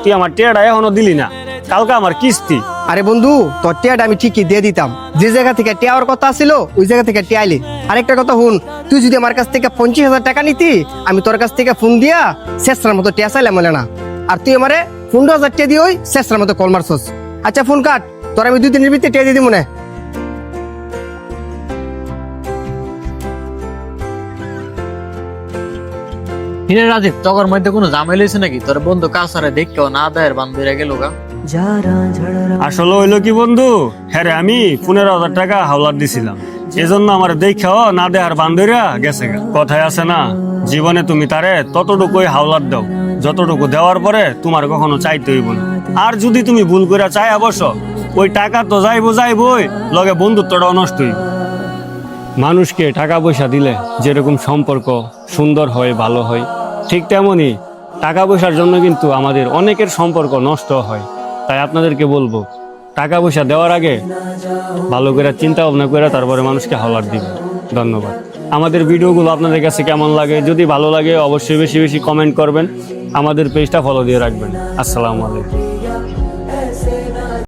তুই আমার টিয়াটা এখনো দিলি না, কালকে আমার কিস্তি। আরে বন্ধু, তোর টিয়াটা আমি ঠিকই দিয়ে দিতাম, যে জায়গা থেকে টিয়ার কথা ছিল ওই জায়গা থেকে টিয়াইলি। আরেকটা কথা হুন, তুই যদি আমার কাছ থেকে 25,000 টাকা নিতি, আমি তোর কাছ থেকে ফোন দিয়া শেষরার মতো টিয়া চাইলাম বলে না, আর তুই আমারে 15,000 টিয়া দিয়ে ওই শেষরার মতো কল মারছস। আচ্ছা ফোন কাট, তোর আমি 2 দিনের ভিতরে টিয়া দিয়ে দিব মনে। হিরে রাজীব, তখন মধ্যে কোনো ঝামেলা হয়েছে নাকি? তোর বন্ধু কাছারে দেখকেও না দেয় বান্ধবীরা গেল গা। আসলে হইলো কি বন্ধু, হ্যাঁ রে, আমি 15,000 টাকা হাওলাত দিছিলাম, এজন্য আমার দেখেও না দেয়ার বান্ধবীরা গেছে গা। কথায় আছে না, জীবনে তুমি তারে ততটুকুই হাওলাত দাও যতটুকু দেওয়ার পরে তোমার কখনো চাইতে হইব না। আর যদি তুমি ভুল করে চাই অবশ্য, ওই টাকা তো যাইবই, লগে বন্ধুত্বটাও নষ্ট হইব। মানুষকে টাকা পয়সা দিলে যেরকম সম্পর্ক সুন্দর হয়, ভালো হয়, ঠিক তেমনই টাকা পয়সার জন্য কিন্তু আমাদের অনেকের সম্পর্ক নষ্ট হয়। তাই আপনাদেরকে বলবো, টাকা পয়সা দেওয়ার আগে ভালো করে চিন্তা ভাবনা করে তারপরে মানুষকে হাওলাত দিবেন। ধন্যবাদ। আমাদের ভিডিওগুলো আপনাদের কাছে কেমন লাগে, যদি ভালো লাগে অবশ্যই বেশি বেশি কমেন্ট করবেন, আমাদের পেজটা ফলো দিয়ে রাখবেন। আসসালামু আলাইকুম।